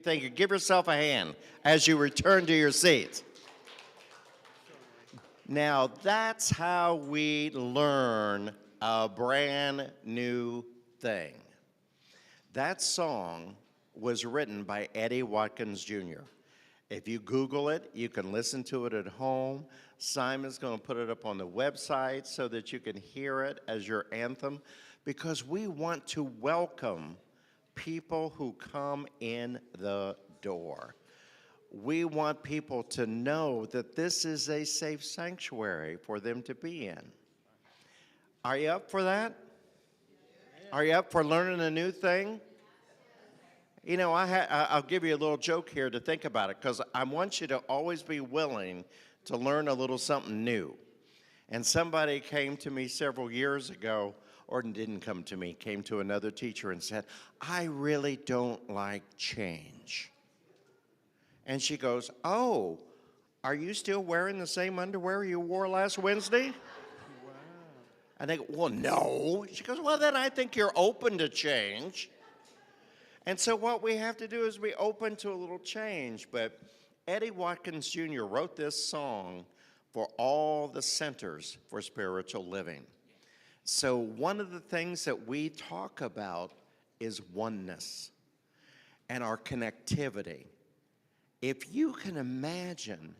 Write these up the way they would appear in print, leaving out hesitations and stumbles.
Thank you. Give yourself a hand as you return to your seats. Now, that's how we learn a brand new thing. That song was written by Eddie Watkins Jr. If you Google it, you can listen to it at home. Simon's going to put it up on the website so that you can hear it as your anthem, because we want to welcome people who come in the door. We want people to know that this is a safe sanctuary for them to be in. Are you up for that? Are you up for learning a new thing? You know, I'll give you a little joke here to think about it, because I want you to always be willing to learn a little something new. And somebody came to me several years ago, or didn't come to me, came to another teacher and said, I really don't like change. And she goes, oh, are you still wearing the same underwear you wore last Wednesday? Wow. And I go, well, no. She goes, well, then I think you're open to change. And so what we have to do is be open to a little change. But Eddie Watkins Jr. wrote this song for all the centers for spiritual living. So one of the things that we talk about is oneness and our connectivity. If you can imagine,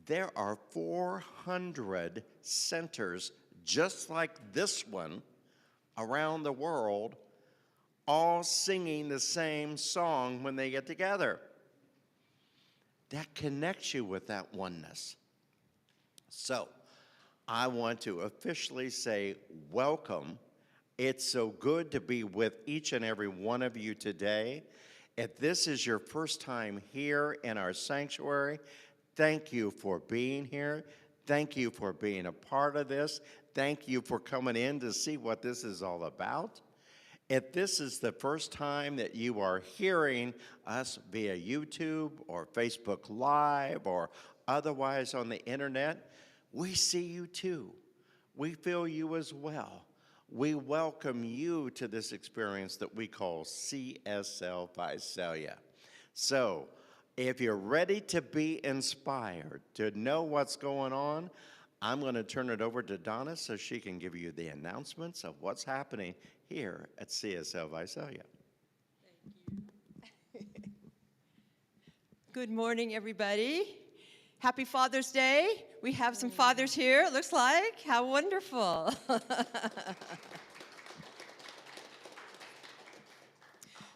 there are 400 centers just like this one around the world, all singing the same song when they get together. That connects you with that oneness. So, I want to officially say welcome. It's so good to be with each and every one of you today. If this is your first time here in our sanctuary, thank you for being here. Thank you for being a part of this. Thank you for coming in to see what this is all about. If this is the first time that you are hearing us via YouTube or Facebook Live or otherwise on the internet, we see you too. We feel you as well. We welcome you to this experience that we call CSL Visalia. So, if you're ready to be inspired, to know what's going on, I'm going to turn it over to Donna so she can give you the announcements of what's happening here at CSL Visalia. Thank you. Good morning, everybody. Happy Father's Day. We have some fathers here, it looks like. How wonderful.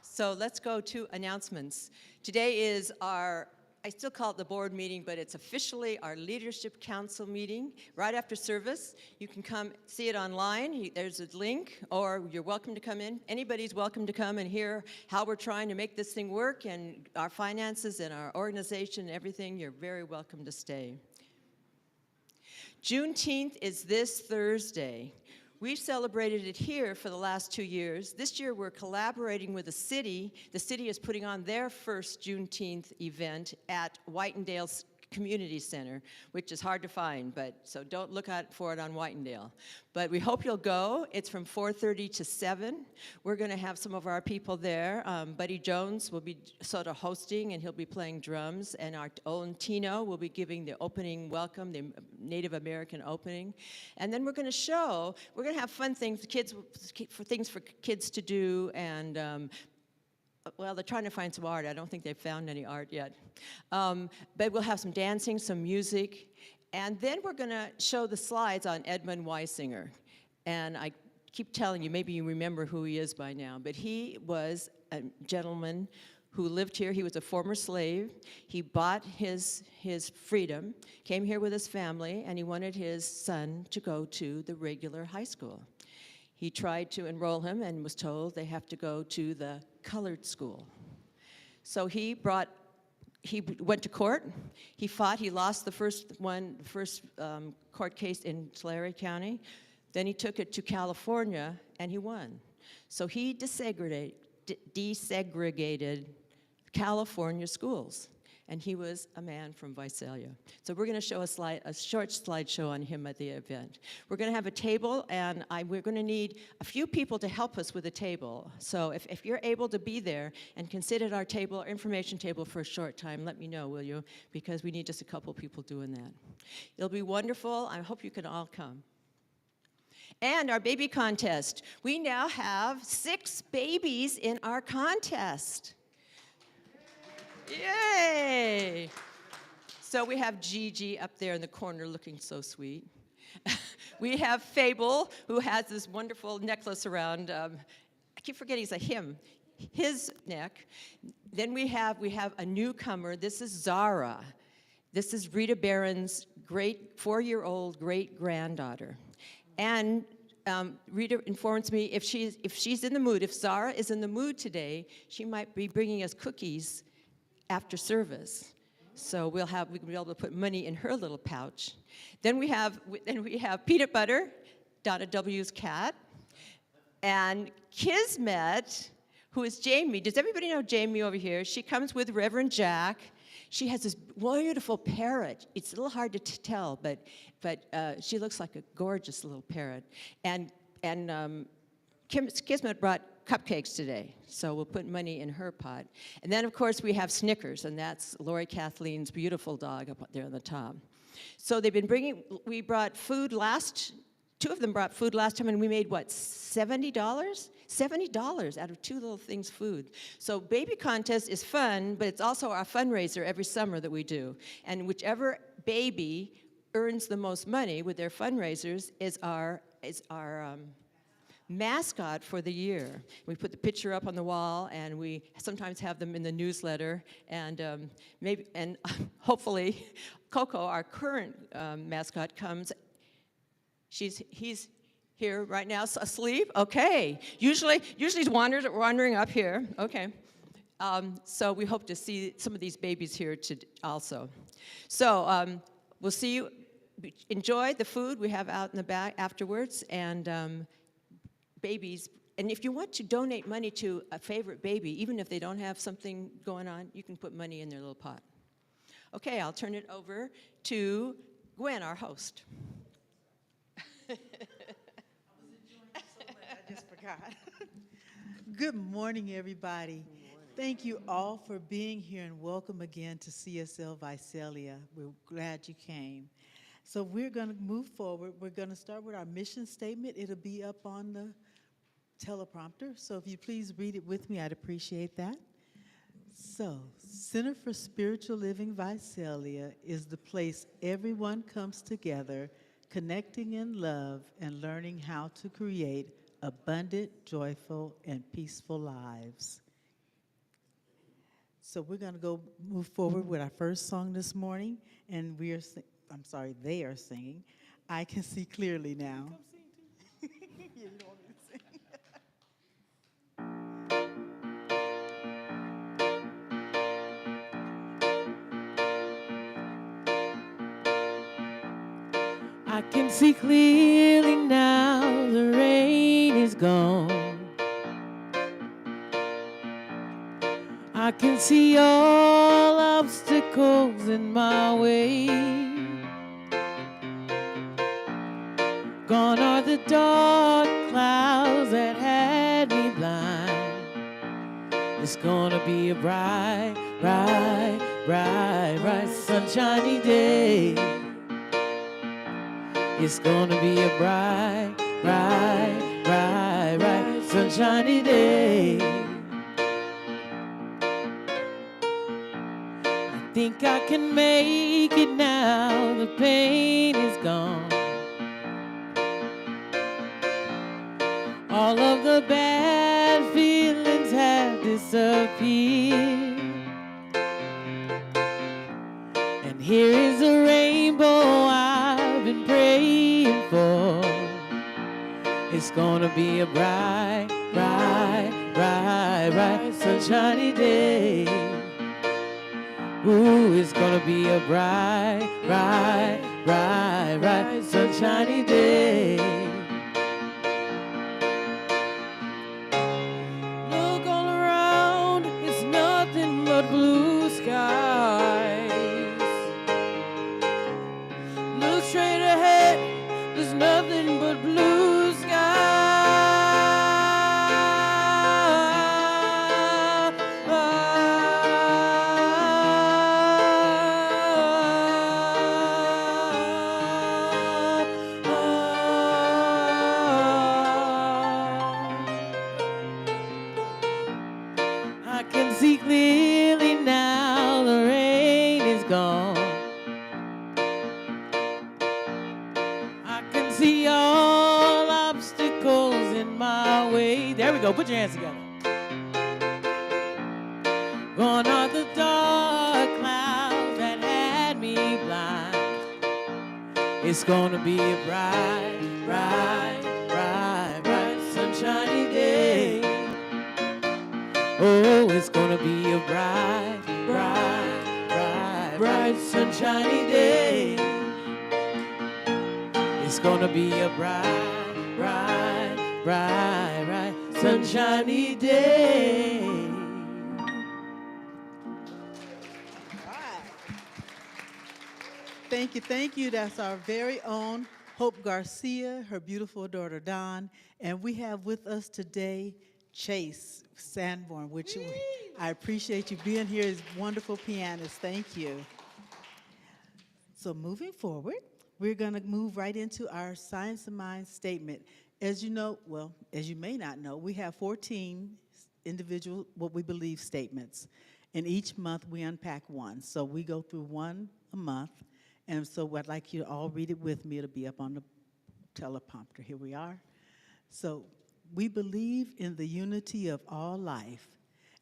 So let's go to announcements. Today is our, I still call it the board meeting, but it's officially our Leadership Council meeting right after service. You can come see it online. There's a link, or you're welcome to come in. Anybody's welcome to come and hear how we're trying to make this thing work, and our finances and our organization and everything. You're very welcome to stay. Juneteenth is this Thursday. We've celebrated it here for the last 2 years. This year we're collaborating with the city. The city is putting on their first Juneteenth event at Whitendale's Community Center, which is hard to find, but so don't look out for it on Whitendale. But we hope you'll go. It's from 4:30 to 7. We're going to have some of our people there. Buddy Jones will be sort of hosting, and he'll be playing drums. And our own Tino will be giving the opening welcome, the Native American opening. And then we're going to have fun things, things for kids to do, and well, they're trying to find some art. I don't think they've found any art yet. But we'll have some dancing, some music, and then we're going to show the slides on Edmund Weisinger. And I keep telling you, maybe you remember who he is by now, but he was a gentleman who lived here. He was a former slave. He bought his freedom, came here with his family, and he wanted his son to go to the regular high school. He tried to enroll him and was told they have to go to the colored school. So he went to court. He fought. He lost the first court case in Tulare County. Then he took it to California, and he won. So he desegregated California schools. and he was a man from Visalia. So we're going to show a short slideshow on him at the event. We're going to have a table, and we're going to need a few people to help us with the table. So if you're able to be there and can sit at our table, our information table for a short time, let me know, will you? Because we need just a couple people doing that. It'll be wonderful. I hope you can all come. And our baby contest. We now have 6 babies in our contest. Yay! So we have Gigi up there in the corner looking so sweet. We have Fable, who has this wonderful necklace around, I keep forgetting it's his neck. Then we have a newcomer. This is Zara. This is Rita Barron's 4-year-old great-granddaughter. And Rita informs me if she's in the mood, if Zara is in the mood today, she might be bringing us cookies after service. So we can be able to put money in her little pouch. Then we have Peanut Butter, Donna W's cat, and Kismet, who is Jamie. Does everybody know Jamie over here? She comes with Reverend Jack. She has this wonderful parrot. It's a little hard to tell, but she looks like a gorgeous little parrot. And Kismet brought cupcakes today, so we'll put money in her pot. And then, of course, we have Snickers, and that's Lori Kathleen's beautiful dog up there on the top. So we brought food two of them brought food last time, and we made, what, $70? $70 out of 2 little things food. So baby contest is fun, but it's also our fundraiser every summer that we do. And whichever baby earns the most money with their fundraisers is our mascot for the year. We put the picture up on the wall, and we sometimes have them in the newsletter, and hopefully Coco, our current mascot, comes. He's here right now, asleep. Okay. Usually he's wandering up here. Okay. So we hope to see some of these babies here also. So we'll see you. Enjoy the food we have out in the back afterwards, and babies. And if you want to donate money to a favorite baby, even if they don't have something going on, you can put money in their little pot. Okay, I'll turn it over to Gwen, our host. I just forgot. Good morning, everybody. Thank you all for being here, and welcome again to CSL Visalia. We're glad you came. So we're going to move forward. We're going to start with our mission statement. It'll be up on the teleprompter, so if you please read it with me, I'd appreciate that. So, Center for Spiritual Living Visalia is the place everyone comes together, connecting in love and learning how to create abundant, joyful, and peaceful lives. So we're going to move forward with our first song this morning, and they are singing, I Can See Clearly Now. Yeah, you don't want me to sing. I can see clearly now, the rain is gone. I can see all obstacles in my way. Gone are the dark clouds that had me blind. It's gonna be a bright, bright, bright, bright, sunshiny day. It's gonna be a bright, bright, bright, bright, sunshiny day. I think I can make it now, the pain is gone. All of the bad feelings have disappeared. And here is a rainbow I've been praying for. It's gonna be a bright, bright, bright, bright, sunshiny day. Ooh, it's gonna be a bright, bright, bright, bright, sunshiny day. Look all around, it's nothing but blue sky. sunshiny. There we go. Put your hands together. Gone are the dark clouds that had me blind. It's gonna be a bright, bright, bright, bright, sunshiny day. Oh, it's gonna be a bright, bright, bright, bright, sunshiny day. It's gonna be a bright, bright, bright, bright, sunshiny day. Thank you, thank you. That's our very own Hope Garcia, her beautiful daughter Dawn, and we have with us today Chase Sanborn, which I appreciate you being here as wonderful pianist. Thank you. So moving forward, we're going to move right into our Science of Mind statement. As you know, well, as you may not know, we have 14 individual, what we believe, statements. And each month we unpack one. So we go through one a month. And so I'd like you to all read it with me. It'll be up on the teleprompter. Here we are. So we believe in the unity of all life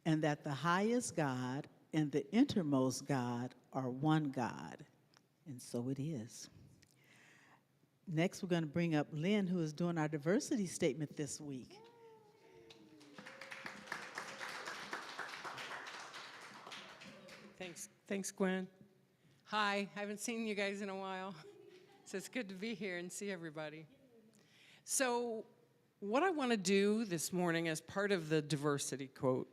and that the highest God and the innermost God are one God. And so it is. Next, we're going to bring up Lynn, who is doing our diversity statement this week. Thanks, Gwen. Hi, I haven't seen you guys in a while, so it's good to be here and see everybody. So what I want to do this morning as part of the diversity quote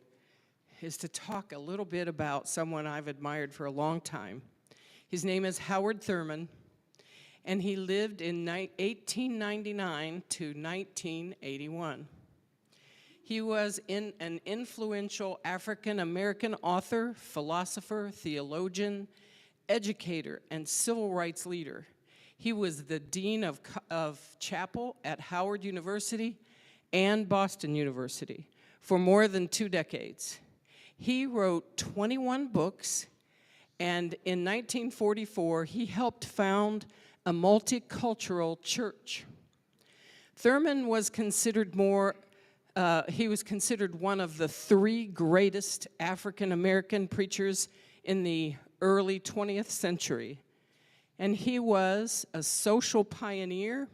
is to talk a little bit about someone I've admired for a long time. His name is Howard Thurman, and he lived in 1899 to 1981. He was an influential African-American author, philosopher, theologian, educator, and civil rights leader. He was the dean of chapel at Howard University and Boston University for more than 2 decades. He wrote 21 books, and in 1944, he helped found a multicultural church. Thurman was considered he was considered one of the 3 greatest African-American preachers in the early 20th century. And he was a social pioneer,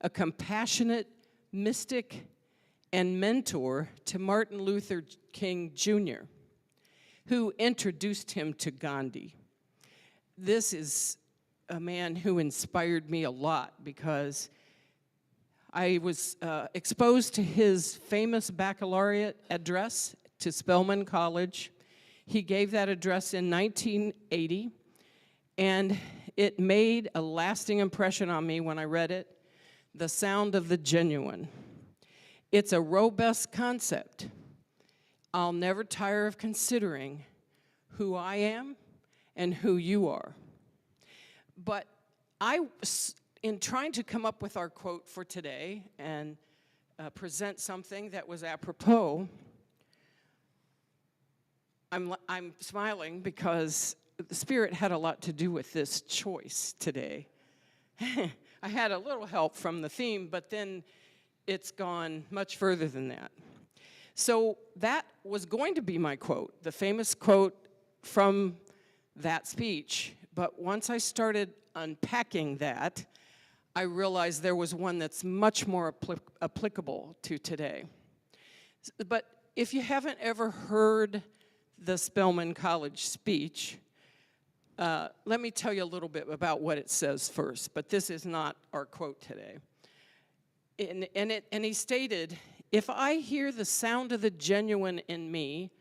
a compassionate mystic, and mentor to Martin Luther King Jr., who introduced him to Gandhi. This is a man who inspired me a lot because I was exposed to his famous baccalaureate address to Spelman College. He gave that address in 1980, and it made a lasting impression on me when I read it, The Sound of the Genuine. It's a robust concept. I'll never tire of considering who I am and who you are. But in trying to come up with our quote for today and present something that was apropos, I'm smiling because the Spirit had a lot to do with this choice today. I had a little help from the theme, but then it's gone much further than that. So that was going to be my quote, the famous quote from that speech. But once I started unpacking that, I realized there was one that's much more applicable to today. But if you haven't ever heard the Spelman College speech, let me tell you a little bit about what it says first, but this is not our quote today. And he stated, if I hear the sound of the genuine in me,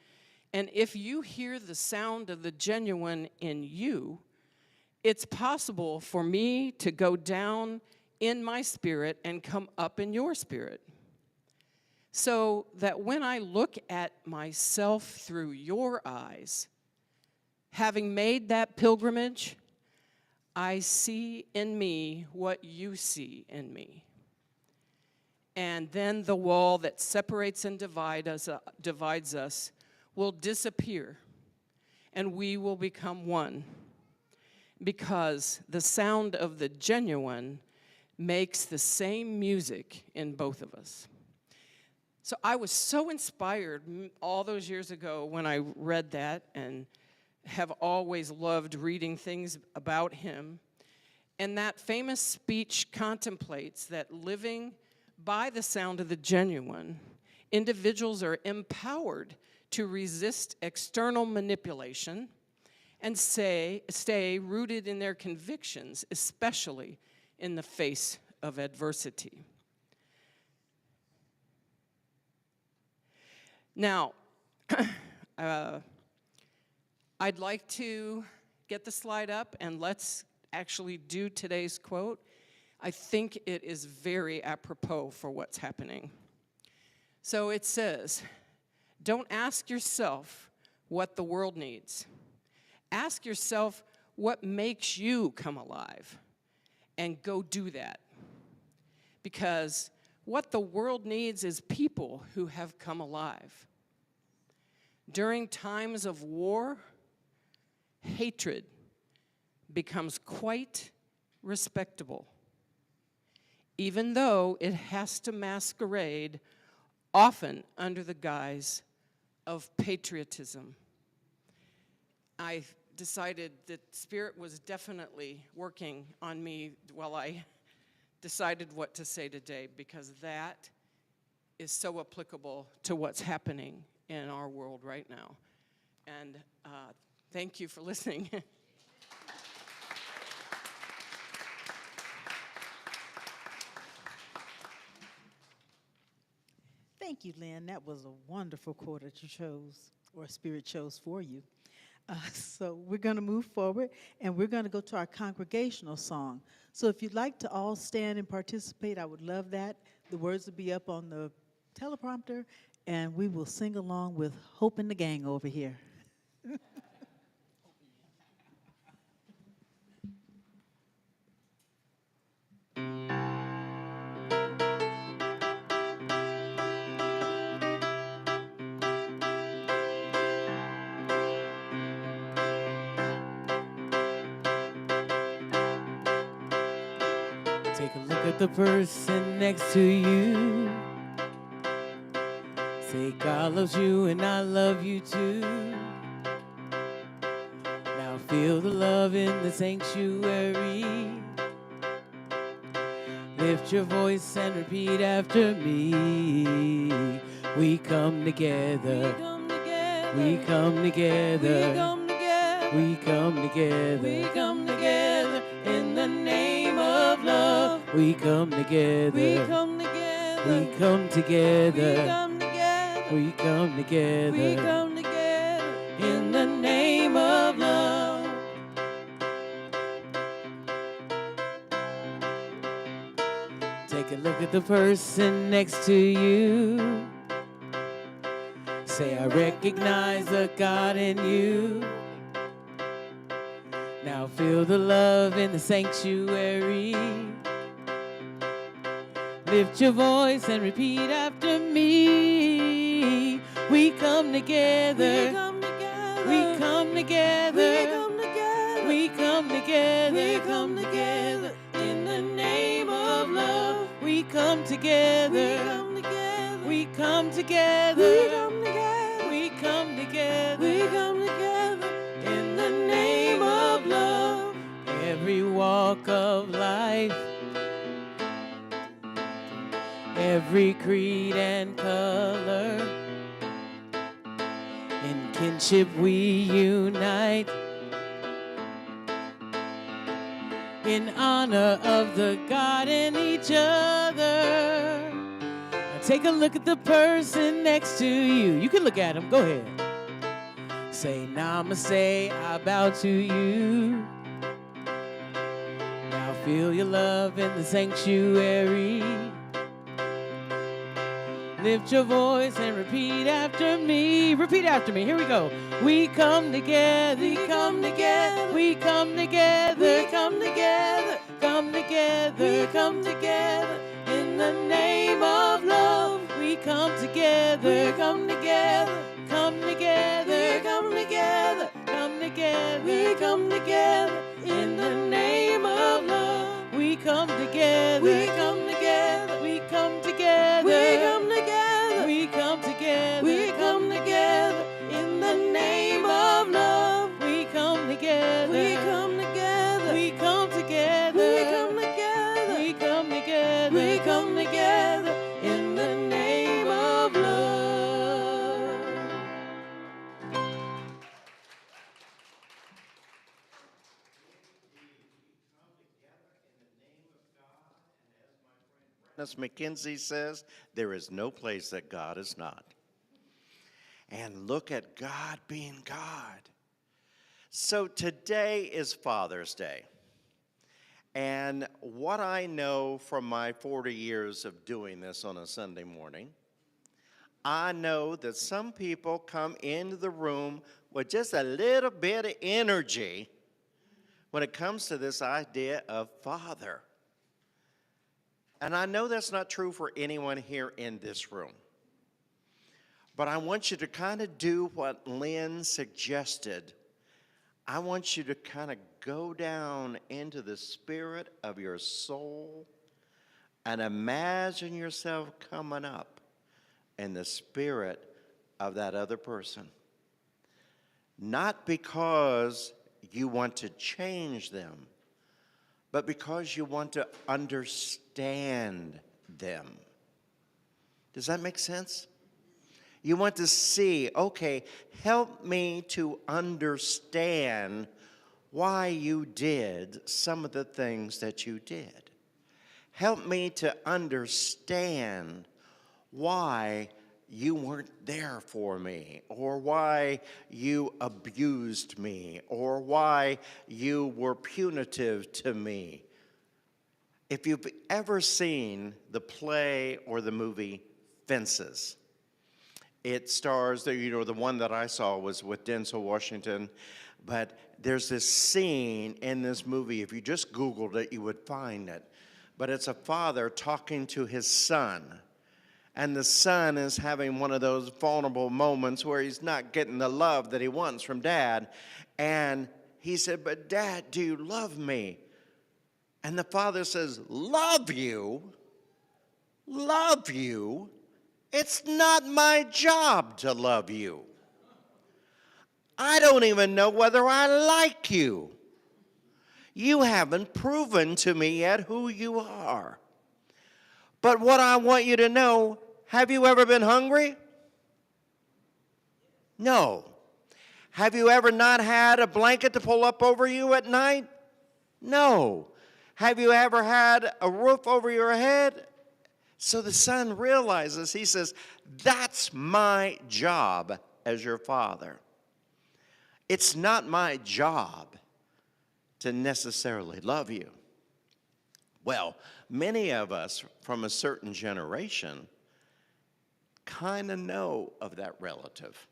and if you hear the sound of the genuine in you, it's possible for me to go down in my spirit and come up in your spirit. So that when I look at myself through your eyes, having made that pilgrimage, I see in me what you see in me. And then the wall that separates and divides us will disappear, and we will become one, because the sound of the genuine makes the same music in both of us. So I was so inspired all those years ago when I read that, and have always loved reading things about him. And that famous speech contemplates that living by the sound of the genuine, individuals are empowered to resist external manipulation and stay rooted in their convictions, especially in the face of adversity. Now, I'd like to get the slide up, and let's actually do today's quote. I think it is very apropos for what's happening. So it says, don't ask yourself what the world needs. Ask yourself what makes you come alive, and go do that. Because what the world needs is people who have come alive. During times of war, hatred becomes quite respectable, even though it has to masquerade often under the guise of patriotism. I decided that Spirit was definitely working on me while I decided what to say today, because that is so applicable to what's happening in our world right now. And thank you for listening. Thank you, Lynn. That was a wonderful quote that you chose, or Spirit chose for you. So we're going to move forward, and we're going to go to our congregational song. So if you'd like to all stand and participate, I would love that. The words will be up on the teleprompter, and we will sing along with Hope and the gang over here. Take a look at the person next to you. Say God loves you and I love you too. Now feel the love in the sanctuary. Lift your voice and repeat after me. We come together. We come together. We come together. We come together in the name of love. We come together. We come together. We come together. We come together. We come together in the name of love. Take a look at the person next to you. Say, I recognize the God in you. Now feel the love in the sanctuary. Lift your voice and repeat after me. We come together. We come together. We come together. We come together in the name of love. We come together. We come together. We come together. We come together in the name of love. Every walk of life, every creed and color, in kinship we unite, in honor of the God in each other. Now take a look at the person next to you. You can look at him, go ahead. Say namaste, I bow to you. Now feel your love in the sanctuary. Lift your voice and repeat after me. Repeat after me. Here we go. We come together. We come together. We come together. We come together. Come together. We come together in the name of love. We come together. We come together. Come together. Come together. Come together. We come together in the name of love. We come together. We come together. We come together. We come together. We come together in the name of love. As McKinsey says, there is no place that God is not. And look at God being God. So today is Father's Day. And what I know from my 40 years of doing this on a Sunday morning, I know that some people come into the room with just a little bit of energy when it comes to this idea of Father. And I know that's not true for anyone here in this room. But I want you to kind of do what Lynn suggested. I want you to kind of go down into the spirit of your soul and imagine yourself coming up in the spirit of that other person. Not because you want to change them, but because you want to understand them. Does that make sense? You want to see, okay, help me to understand why you did some of the things that you did. Help me to understand why you weren't there for me, or why you abused me, or why you were punitive to me. If you've ever seen the play or the movie Fences, it stars, the one that I saw was with Denzel Washington, but there's this scene in this movie, if you just Googled it, you would find it. But it's a father talking to his son. And the son is having one of those vulnerable moments where he's not getting the love that he wants from dad. And he said, "But Dad, do you love me?" And the father says, "Love you? Love you? It's not my job to love you. I don't even know whether I like you. You haven't proven to me yet who you are. But what I want you to know, have you ever been hungry? No. Have you ever not had a blanket to pull up over you at night? No. Have you ever had a roof over your head?" So the son realizes, he says, that's my job as your father. It's not my job to necessarily love you. Well, many of us from a certain generation kind of know of that relative,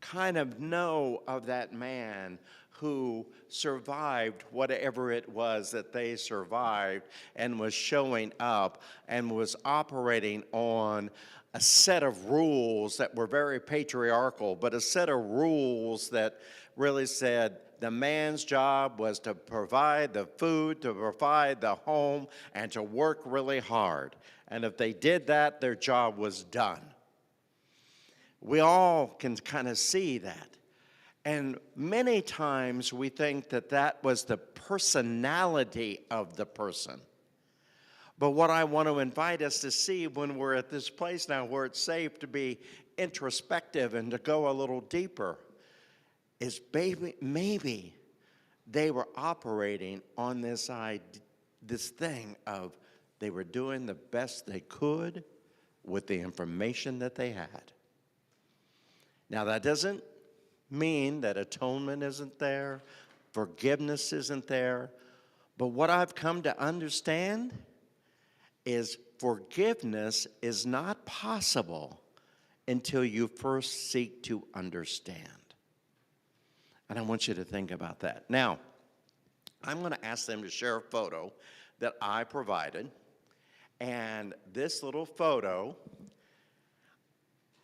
kind of know of that man who survived whatever it was that they survived and was showing up and was operating on a set of rules that were very patriarchal, but a set of rules that really said the man's job was to provide the food, to provide the home, and to work really hard. And if they did that, their job was done. We all can kind of see that. And many times we think that that was the personality of the person. But what I want to invite us to see when we're at this place now where it's safe to be introspective and to go a little deeper is maybe they were operating on this thing of they were doing the best they could with the information that they had. Now, that doesn't mean that atonement isn't there, forgiveness isn't there, but what I've come to understand is forgiveness is not possible until you first seek to understand. And I want you to think about that. Now, I'm going to ask them to share a photo that I provided, and this little photo,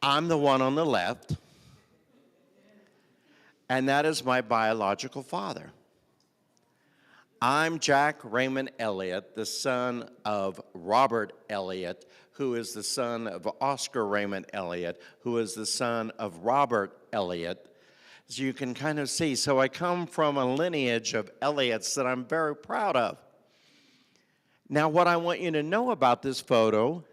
I'm the one on the left, and that is my biological father. I'm Jack Raymond Elliott, the son of Robert Elliott, who is the son of Oscar Raymond Elliott, who is the son of Robert Elliott. As you can kind of see, so I come from a lineage of Elliots that I'm very proud of. Now, what I want you to know about this photo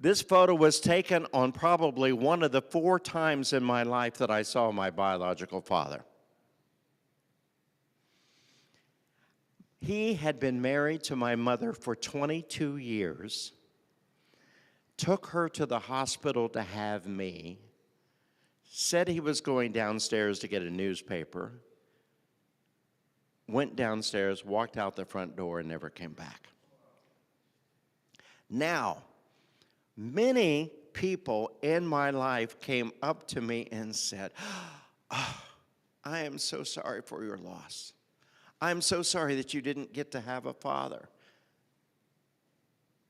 was taken on probably one of the 4 times in my life that I saw my biological father. He had been married to my mother for 22 years, took her to the hospital to have me, said he was going downstairs to get a newspaper, went downstairs, walked out the front door, and never came back. Now, many people in my life came up to me and said, "Oh, I am so sorry for your loss. I'm so sorry that you didn't get to have a father."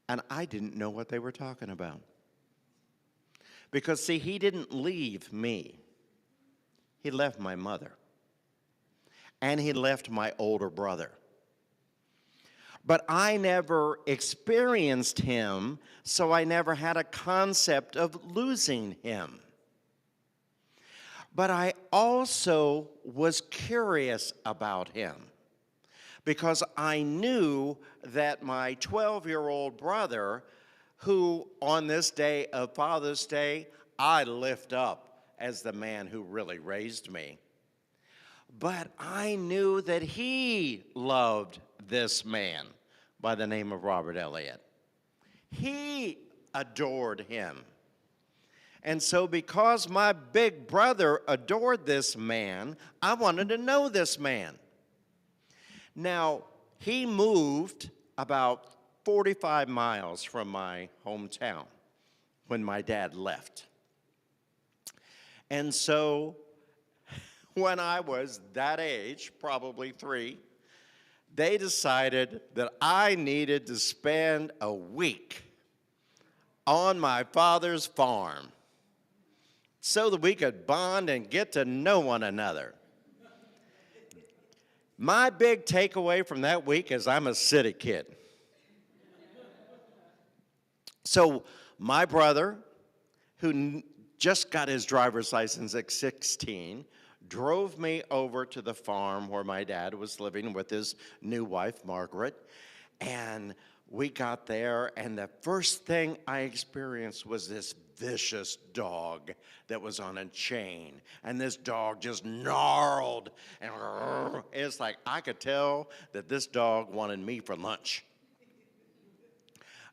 And I didn't know what they were talking about. Because, see, he didn't leave me. He left my mother. And he left my older brother. But I never experienced him, so I never had a concept of losing him. But I also was curious about him because I knew that my 12-year-old brother, who on this day of Father's Day, I lift up as the man who really raised me. But I knew that he loved this man by the name of Robert Elliott. He adored him. And so because my big brother adored this man, I wanted to know this man. Now, he moved about 45 miles from my hometown when my dad left. And so when I was that age, probably 3, they decided that I needed to spend a week on my father's farm so that we could bond and get to know one another. My big takeaway from that week is I'm a city kid. So my brother, who just got his driver's license at 16, drove me over to the farm where my dad was living with his new wife, Margaret. And we got there, and the first thing I experienced was this vicious dog that was on a chain. And this dog just gnarled. And it's like I could tell that this dog wanted me for lunch.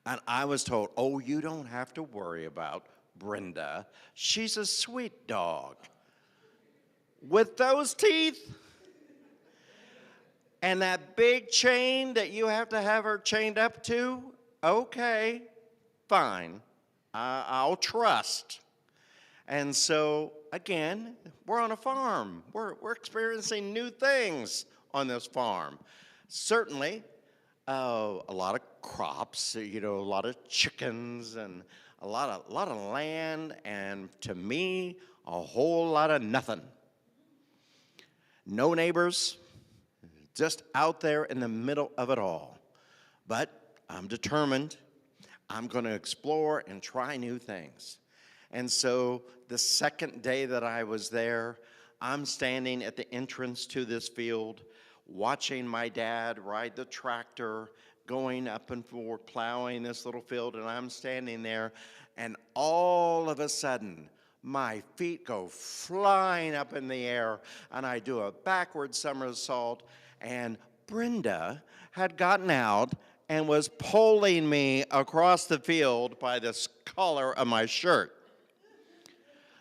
And I was told, "Oh, you don't have to worry about Brenda. She's a sweet dog." With those teeth and that big chain that you have to have her chained up to, okay, fine, I'll trust. And so, again, we're on a farm. We're experiencing new things on this farm. Certainly, a lot of crops, a lot of chickens and a lot of land, and to me, a whole lot of nothing. No neighbors, just out there in the middle of it all. But I'm determined. I'm going to explore and try new things. And so the second day that I was there, I'm standing at the entrance to this field, watching my dad ride the tractor, going up and forth, plowing this little field, and I'm standing there, and all of a sudden, my feet go flying up in the air, and I do a backward somersault, and Brenda had gotten out and was pulling me across the field by the collar of my shirt.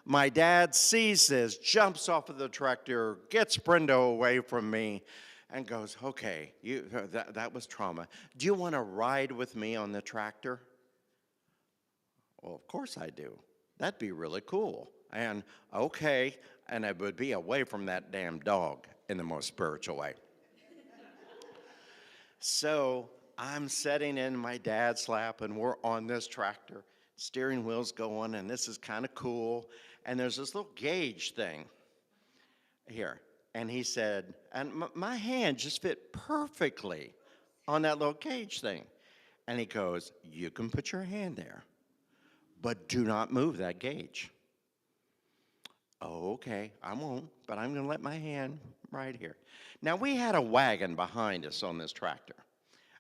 My dad sees this, jumps off of the tractor, gets Brenda away from me, and goes, "Okay, that was trauma. Do you want to ride with me on the tractor?" Well, of course I do. That'd be really cool. And okay, and it would be away from that damn dog in the most spiritual way. So I'm sitting in my dad's lap, and we're on this tractor. Steering wheel's going, and this is kind of cool. And there's this little gauge thing here. And he said, and my hand just fit perfectly on that little gauge thing. And he goes, "You can put your hand there, but do not move that gauge." Oh, okay, I won't, but I'm going to let my hand right here. Now, we had a wagon behind us on this tractor,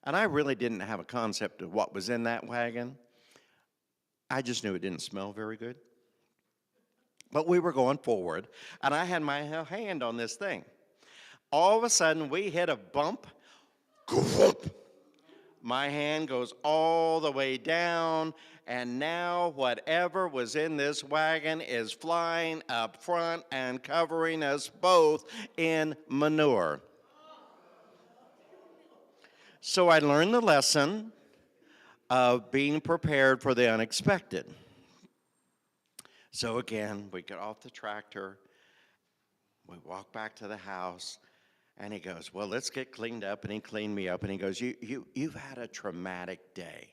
And I really didn't have a concept of what was in that wagon. I just knew it didn't smell very good. But we were going forward, and I had my hand on this thing. All of a sudden, we hit a bump. My hand goes all the way down, and now whatever was in this wagon is flying up front and covering us both in manure. So I learned the lesson of being prepared for the unexpected. So again, we get off the tractor, we walk back to the house, and he goes, well, let's get cleaned up. And he cleaned me up, and he goes, you've had a traumatic day.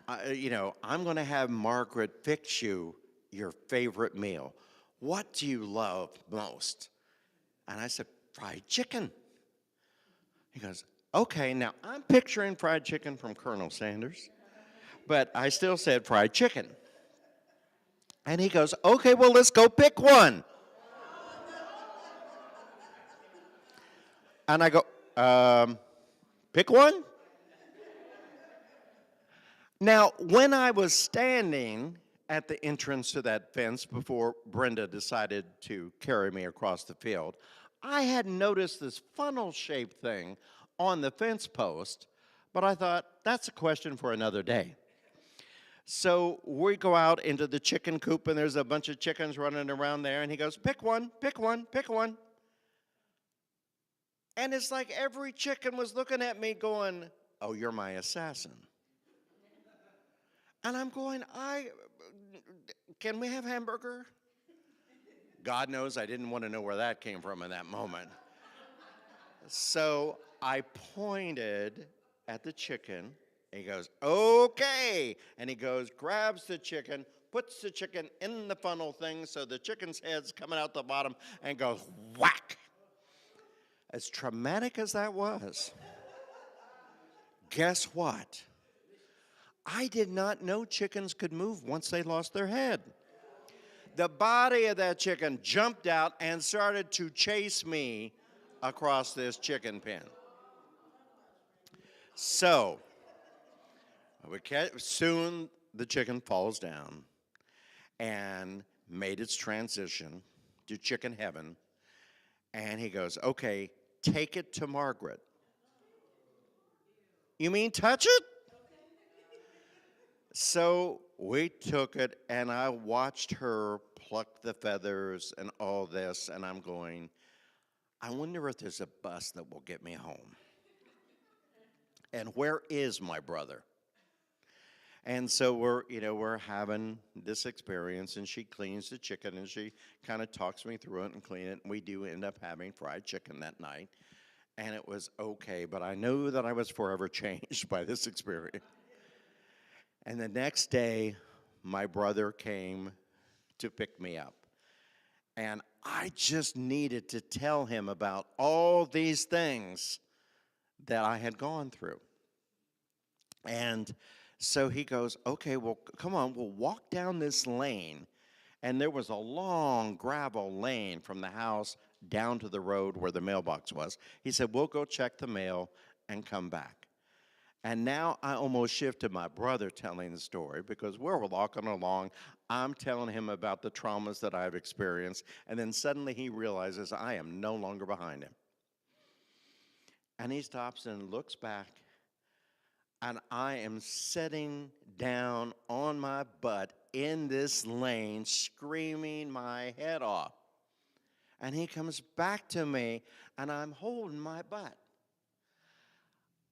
I'm going to have Margaret fix you your favorite meal. What do you love most? And I said, fried chicken. He goes, okay, now I'm picturing fried chicken from Colonel Sanders, but I still said fried chicken. And he goes, okay, well, let's go pick one. And I go, pick one? Now, when I was standing at the entrance to that fence before Brenda decided to carry me across the field, I had noticed this funnel-shaped thing on the fence post, but I thought, that's a question for another day. So we go out into the chicken coop, and there's a bunch of chickens running around there, and he goes, pick one, pick one, pick one. And it's like every chicken was looking at me going, oh, you're my assassin. And I'm going, can we have hamburger? God knows I didn't want to know where that came from in that moment. So I pointed at the chicken, and he goes, okay. And he goes, grabs the chicken, puts the chicken in the funnel thing so the chicken's head's coming out the bottom, and goes, whack. As traumatic as that was, guess what? I did not know chickens could move once they lost their head. The body of that chicken jumped out and started to chase me across this chicken pen. So, soon the chicken falls down and made its transition to chicken heaven. And he goes, okay, take it to Margaret. You mean touch it? So we took it, and I watched her pluck the feathers and all this, and I'm going, I wonder if there's a bus that will get me home. And where is my brother? And so we're having this experience, and she cleans the chicken, and she kind of talks me through it and clean it, and we do end up having fried chicken that night. And it was okay, but I knew that I was forever changed by this experience. And the next day, my brother came to pick me up. And I just needed to tell him about all these things that I had gone through. And so he goes, okay, well, come on, we'll walk down this lane. And there was a long gravel lane from the house down to the road where the mailbox was. He said, we'll go check the mail and come back. And now I almost shifted my brother telling the story, because we're walking along, I'm telling him about the traumas that I've experienced, and then suddenly he realizes I am no longer behind him. And he stops and looks back, and I am sitting down on my butt in this lane, screaming my head off. And he comes back to me, and I'm holding my butt.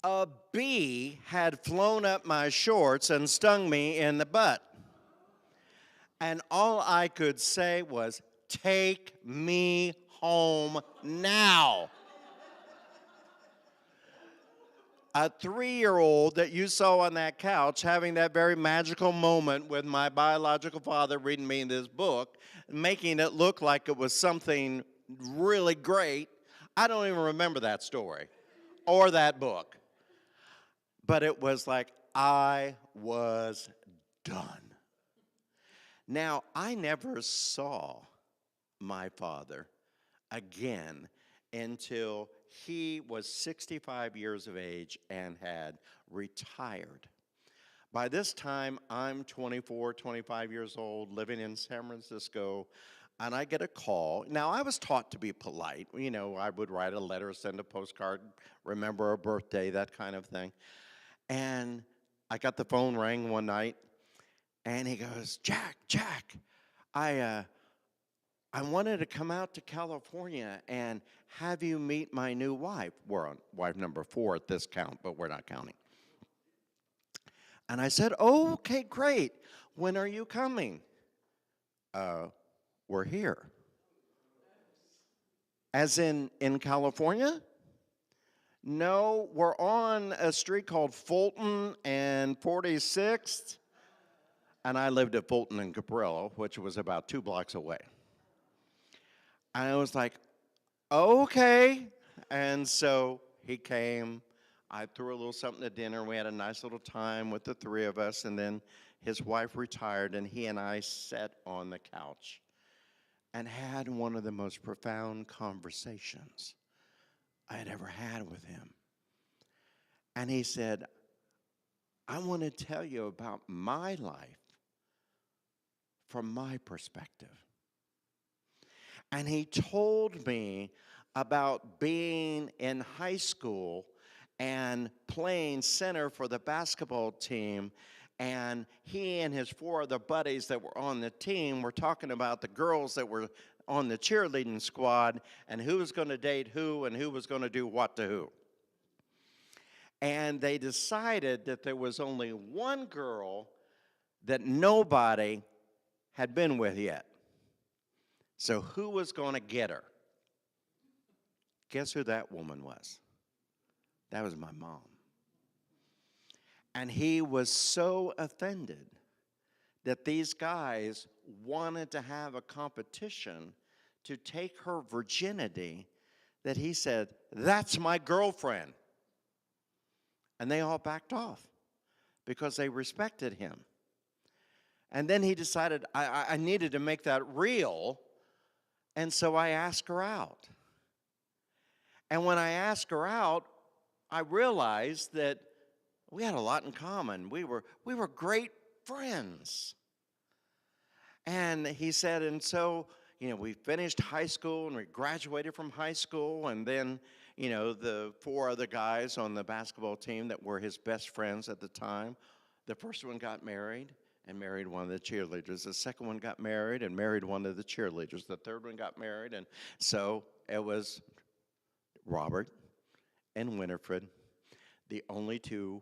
A bee had flown up my shorts and stung me in the butt. And all I could say was, take me home now. A 3-year-old that you saw on that couch having that very magical moment with my biological father reading me this book, making it look like it was something really great. I don't even remember that story or that book. But it was like I was done. Now, I never saw my father again until he was 65 years of age and had retired. By this time, I'm 24, 25 years old, living in San Francisco, and I get a call. Now, I was taught to be polite. You know, I would write a letter, send a postcard, remember a birthday, that kind of thing. And I got the phone rang one night, and he goes, Jack, I wanted to come out to California and have you meet my new wife. We're on wife number 4 at this count, but we're not counting. And I said, oh, okay, great. When are you coming? We're here. As in California? No, we're on a street called Fulton and 46th. And I lived at Fulton and Cabrillo, which was about 2 blocks away. And I was like, okay. And so he came. I threw a little something to dinner. We had a nice little time with the 3 of us. And then his wife retired, and he and I sat on the couch and had one of the most profound conversations I had ever had with him. And he said, I want to tell you about my life from my perspective. And he told me about being in high school and playing center for the basketball team. And he and his 4 other buddies that were on the team were talking about the girls that were on the cheerleading squad and who was going to date who and who was going to do what to who. And they decided that there was only one girl that nobody had been with yet. So who was going to get her? Guess who that woman was? That was my mom. And he was so offended that these guys wanted to have a competition to take her virginity that he said, that's my girlfriend. And they all backed off because they respected him. And then he decided I needed to make that real, and so I asked her out. And when I asked her out, I realized that we had a lot in common. We were great friends. And he said, and so, we finished high school and we graduated from high school, and then, the 4 other guys on the basketball team that were his best friends at the time, the first one got married and married one of the cheerleaders. The second one got married and married one of the cheerleaders. The third one got married, and so it was Robert and Winifred, the only 2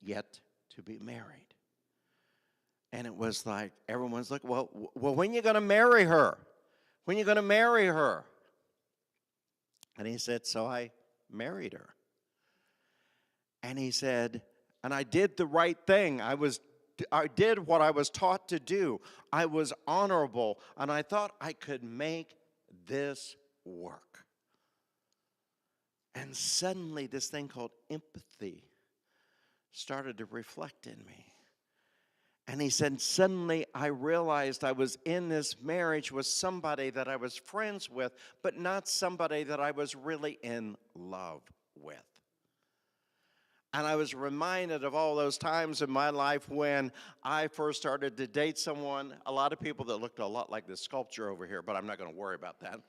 yet to be married. And it was like, everyone's like, well, when are you going to marry her? When are you going to marry her? And he said, so I married her. And he said, and I did the right thing. I did what I was taught to do. I was honorable, and I thought I could make this work. And suddenly this thing called empathy started to reflect in me. And he said, suddenly I realized I was in this marriage with somebody that I was friends with, but not somebody that I was really in love with. And I was reminded of all those times in my life when I first started to date someone, a lot of people that looked a lot like this sculpture over here, but I'm not going to worry about that.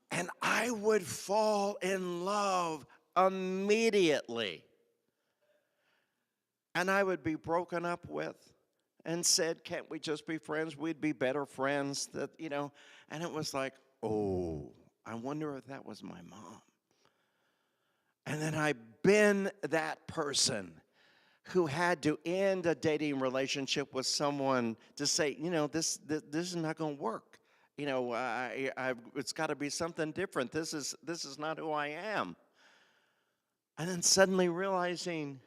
And I would fall in love immediately. And I would be broken up with and said, can't we just be friends? We'd be better friends. And it was like, oh, I wonder if that was my mom. And then I've been that person who had to end a dating relationship with someone to say, this is not going to work. It's got to be something different. This is not who I am. And then suddenly realizing,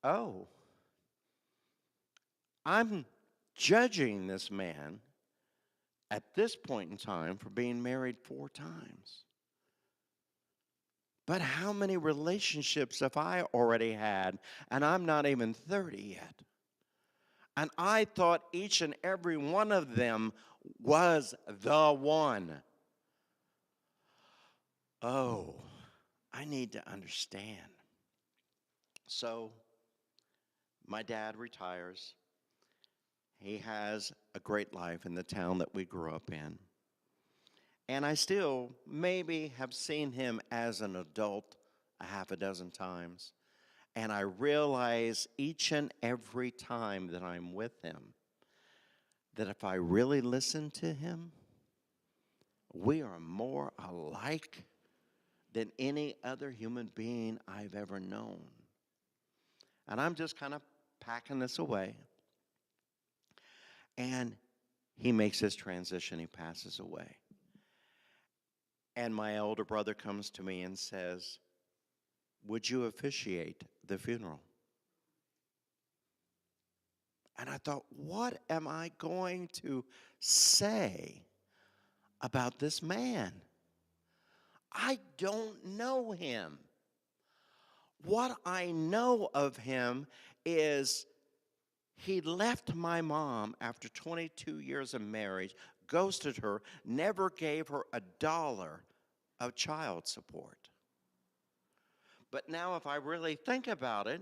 oh, I'm judging this man at this point in time for being married 4 times. But how many relationships have I already had, and I'm not even 30 yet? And I thought each and every one of them was the one. oh, I need to understand. So my dad retires. He has a great life in the town that we grew up in. And I still maybe have seen him as an adult a half a dozen times. And I realize each and every time that I'm with him that if I really listen to him, we are more alike than any other human being I've ever known. And I'm just kind of packing this away. And he makes his transition, he passes away. And my older brother comes to me and says, would you officiate the funeral? And I thought, what am I going to say about this man? I don't know him. What I know of him is he left my mom after 22 years of marriage, ghosted her, never gave her $1 of child support. But now, if I really think about it,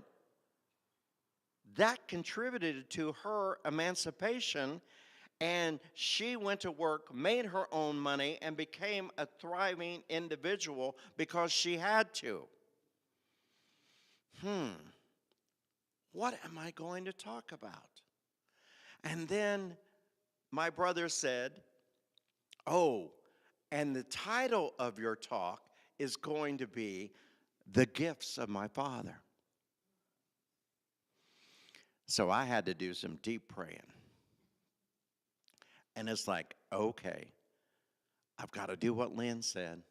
that contributed to her emancipation, and she went to work, made her own money, and became a thriving individual because she had to. What am I going to talk about? And then my brother said, oh, and the title of your talk is going to be The Gifts of My Father. So I had to do some deep praying. And it's like, okay, I've got to do what Lynn said.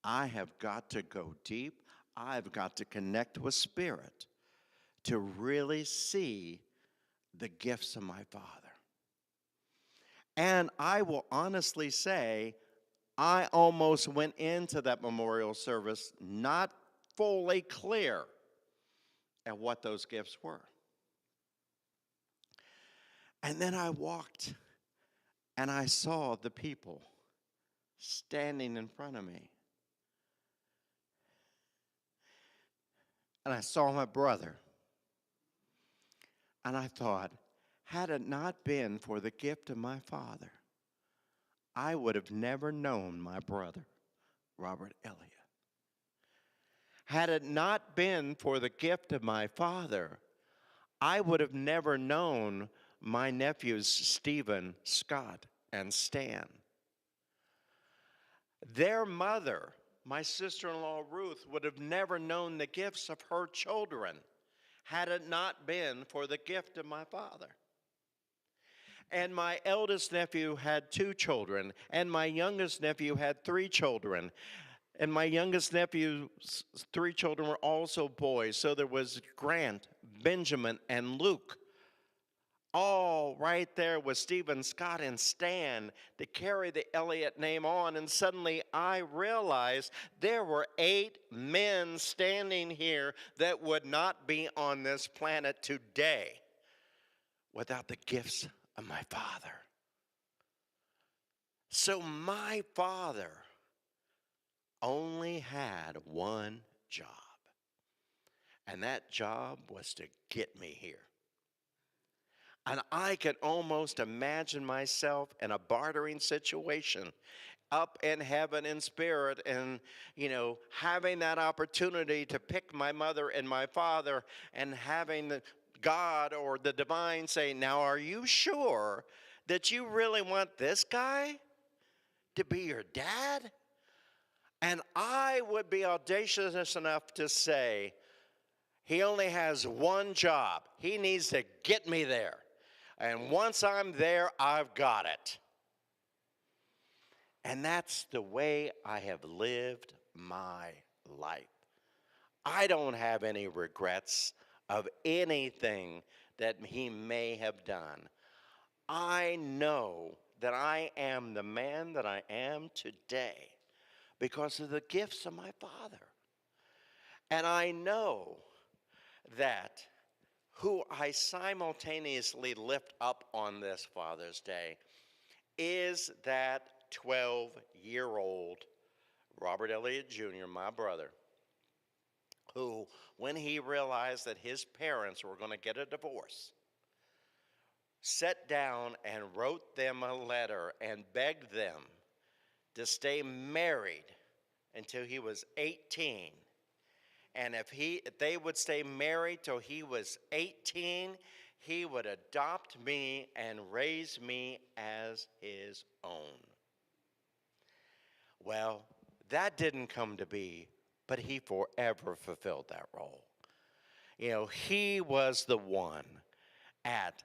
I have got to go deep. I've got to connect with Spirit to really see the gifts of my Father. And I will honestly say, I almost went into that memorial service not fully clear at what those gifts were. And then I walked and I saw the people standing in front of me. And I saw my brother. And I thought, had it not been for the gift of my father, I would have never known my brother, Robert Elliott. Had it not been for the gift of my father, I would have never known my nephews, Stephen, Scott, and Stan. Their mother, my sister-in-law Ruth, would have never known the gifts of her children had it not been for the gift of my father. And my eldest nephew had 2 children, and my youngest nephew had 3 children. And my youngest nephew's 3 children were also boys. So there was Grant, Benjamin, and Luke, all right there with Stephen, Scott, and Stan to carry the Elliott name on. And suddenly I realized there were 8 men standing here that would not be on this planet today without the gifts of my father. So my father only had one job, and that job was to get me here. And I can almost imagine myself in a bartering situation up in heaven in spirit and, having that opportunity to pick my mother and my father and having the God or the divine say, now, are you sure that you really want this guy to be your dad? And I would be audacious enough to say, he only has one job. He needs to get me there. And once I'm there, I've got it. And that's the way I have lived my life. I don't have any regrets of anything that he may have done. I know that I am the man that I am today because of the gifts of my father. And I know that who I simultaneously lift up on this Father's Day is that 12-year-old Robert Elliott Jr., my brother, who, when he realized that his parents were going to get a divorce, sat down and wrote them a letter and begged them to stay married until he was 18. And if they would stay married till he was 18, he would adopt me and raise me as his own. Well, that didn't come to be, but he forever fulfilled that role. You know, he was the one at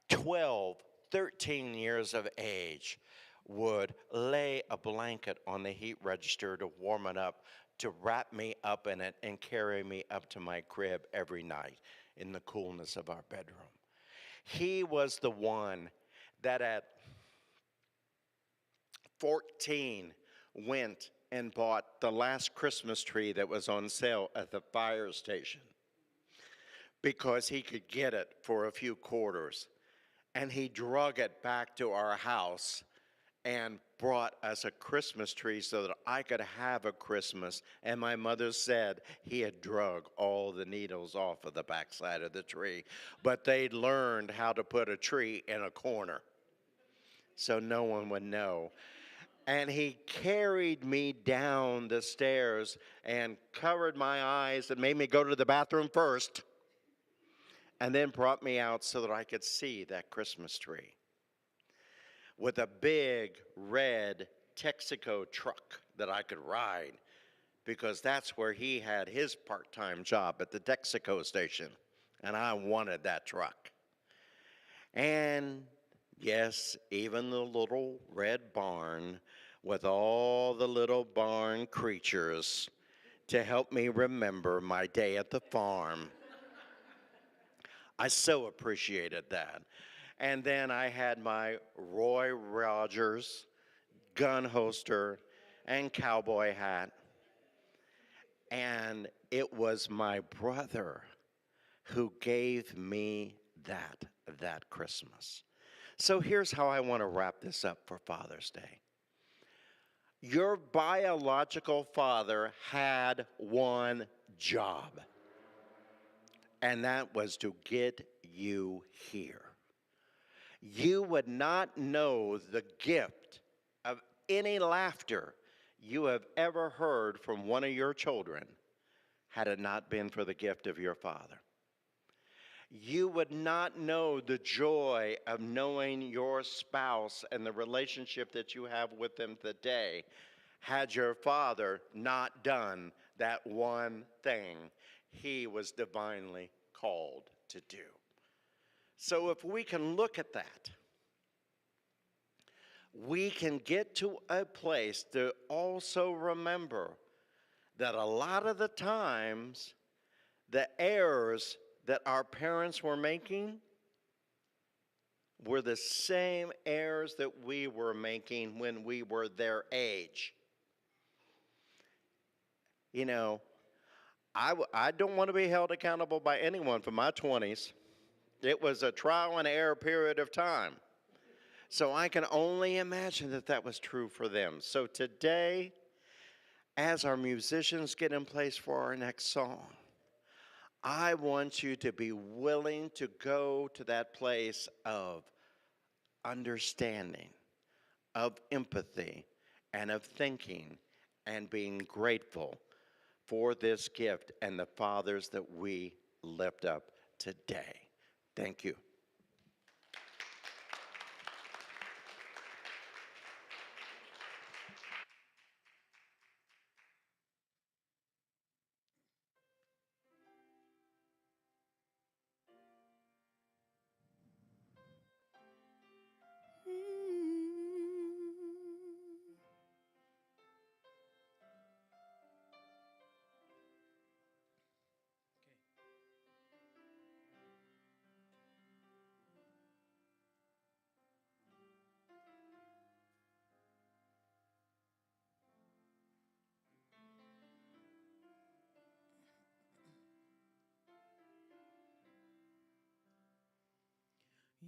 12, 13 years of age would lay a blanket on the heat register to warm it up, to wrap me up in it and carry me up to my crib every night in the coolness of our bedroom. He was the one that at 14 went and bought the last Christmas tree that was on sale at the fire station because he could get it for a few quarters. And he drug it back to our house and brought us a Christmas tree so that I could have a Christmas. And my mother said he had drug all the needles off of the backside of the tree, but they'd learned how to put a tree in a corner so no one would know. And he carried me down the stairs and covered my eyes and made me go to the bathroom first, and then brought me out so that I could see that Christmas tree with a big red Texaco truck that I could ride, because that's where he had his part-time job, at the Texaco station, and I wanted that truck. And yes, even the little red barn with all the little barn creatures to help me remember my day at the farm. I so appreciated that. And then I had my Roy Rogers gun holster and cowboy hat. And it was my brother who gave me that Christmas. So here's how I want to wrap this up for Father's Day. Your biological father had one job, and that was to get you here. You would not know the gift of any laughter you have ever heard from one of your children had it not been for the gift of your father. You would not know the joy of knowing your spouse and the relationship that you have with them today had your father not done that one thing he was divinely called to do. So if we can look at that, we can get to a place to also remember that a lot of the times the errors that our parents were making were the same errors that we were making when we were their age. You know, I don't want to be held accountable by anyone for my 20s. It was a trial and error period of time. So I can only imagine that that was true for them. So today, as our musicians get in place for our next song, I want you to be willing to go to that place of understanding, of empathy, and of thinking and being grateful for this gift and the fathers that we lift up today. Thank you.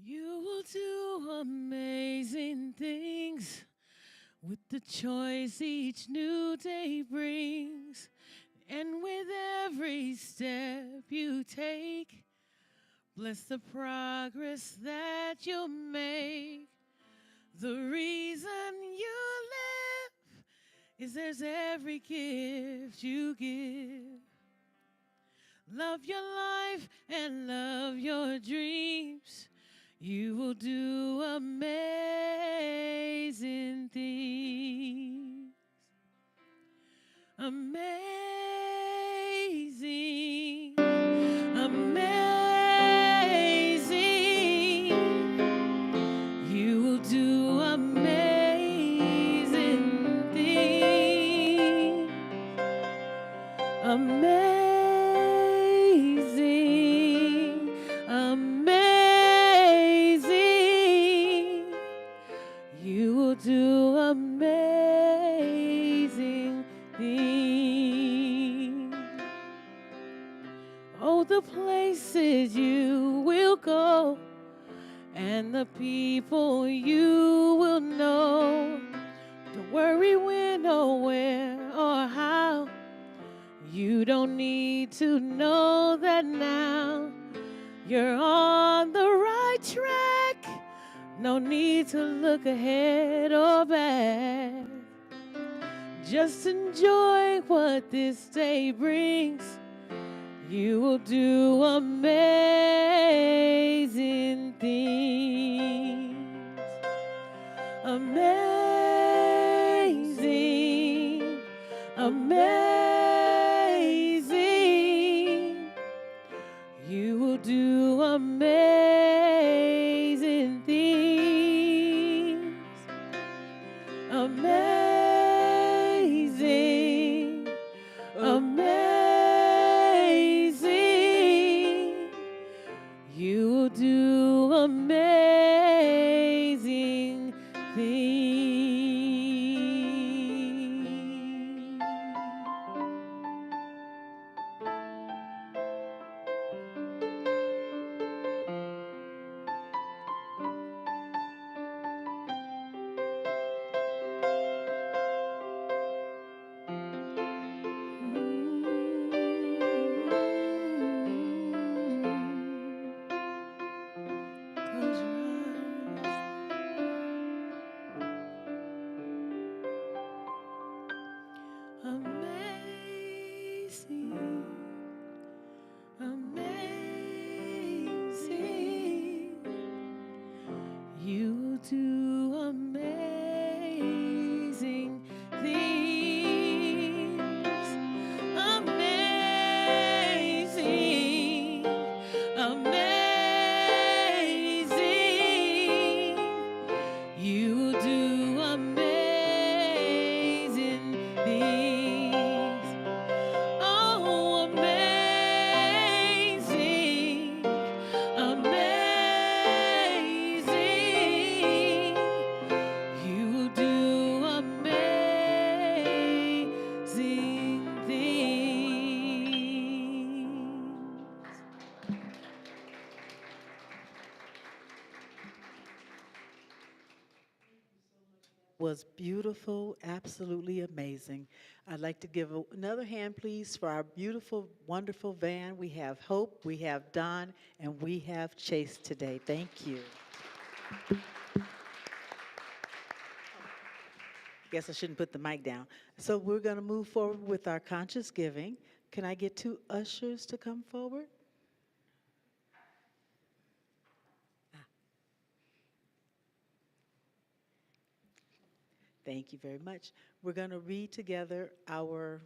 You will do amazing things with the choice each new day brings, and with every step you take, bless the progress that you'll make. The reason you live is there's every gift you give. Love your life and love your dreams. You will do amazing things. Amazing, amazing. You will do amazing things. Amazing, amazing. You will do amazing things. Oh, the places you will go and the people you will know. Don't worry when or where or how. You don't need to know that now. You're on the right track. No need to look ahead or back. Just enjoy what this day brings. You will do amazing things. Amazing, amazing. You will do amazing things. Amazing, amazing. You will do amazing things. Close your eyes. Amazing, amazing. You do amazing things. Amazing, amazing. You do amazing things. Oh, amazing, amazing. You do amazing things. Was beautiful, absolutely amazing. I'd like to give another hand, please, for our beautiful, wonderful van. We have Hope, we have Don, and we have Chase today. Thank you. Guess I shouldn't put the mic down. So we're going to move forward with our conscious giving. Can I get two ushers to come forward? Thank you very much. We're going to read together our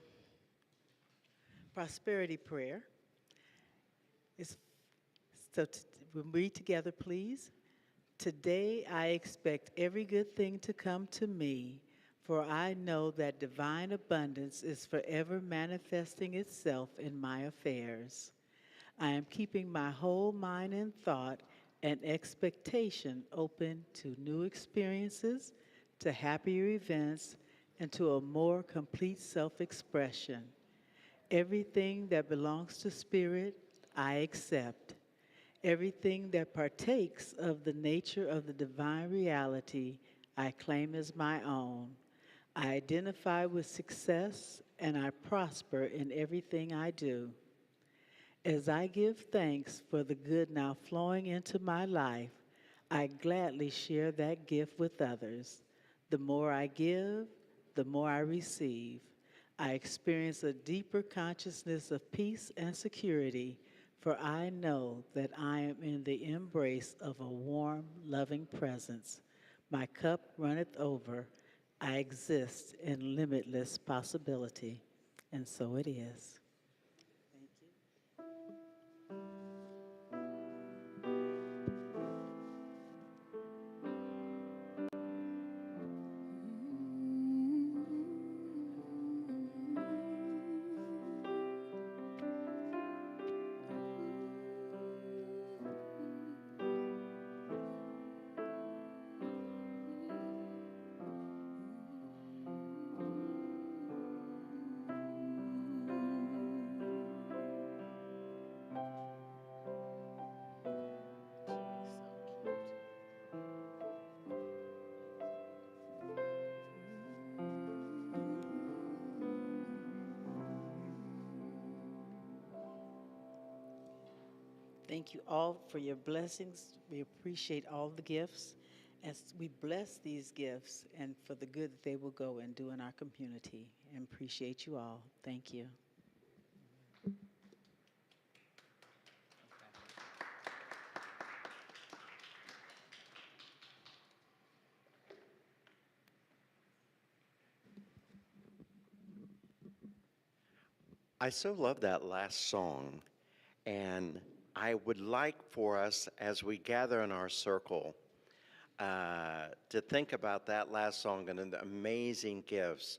prosperity prayer. We'll read together, please. Today I expect every good thing to come to me, for I know that divine abundance is forever manifesting itself in my affairs. I am keeping my whole mind and thought and expectation open to new experiences, to happier events, and to a more complete self-expression. Everything that belongs to spirit, I accept. Everything that partakes of the nature of the divine reality, I claim as my own. I identify with success and I prosper in everything I do. As I give thanks for the good now flowing into my life, I gladly share that gift with others. The more I give, the more I receive. I experience a deeper consciousness of peace and security, for I know that I am in the embrace of a warm, loving presence. My cup runneth over. I exist in limitless possibility. And so it is. Thank you all for your blessings. We appreciate all the gifts as we bless these gifts and for the good that they will go and do in our community. And appreciate you all. Thank you. I so love that last song, and I would like for us as we gather in our circle to think about that last song and the amazing gifts,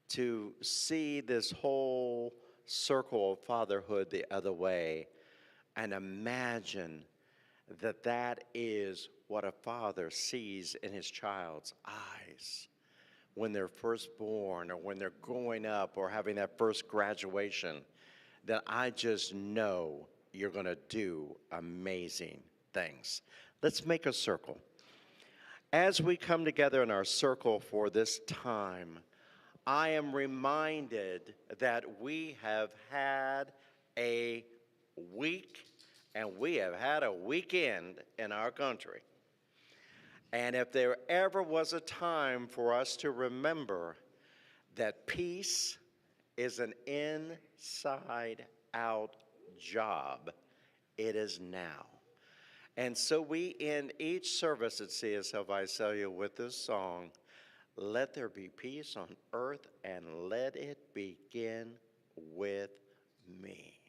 to see this whole circle of fatherhood the other way, and imagine that that is what a father sees in his child's eyes when they're first born or when they're growing up or having that first graduation, that I just know you're going to do amazing things. Let's make a circle. As we come together in our circle for this time, I am reminded that we have had a week and we have had a weekend in our country. And if there ever was a time for us to remember that peace is an inside out job, it is now. And so we end each service at CSL Visalia with this song, "Let There Be Peace on Earth and Let It Begin with Me."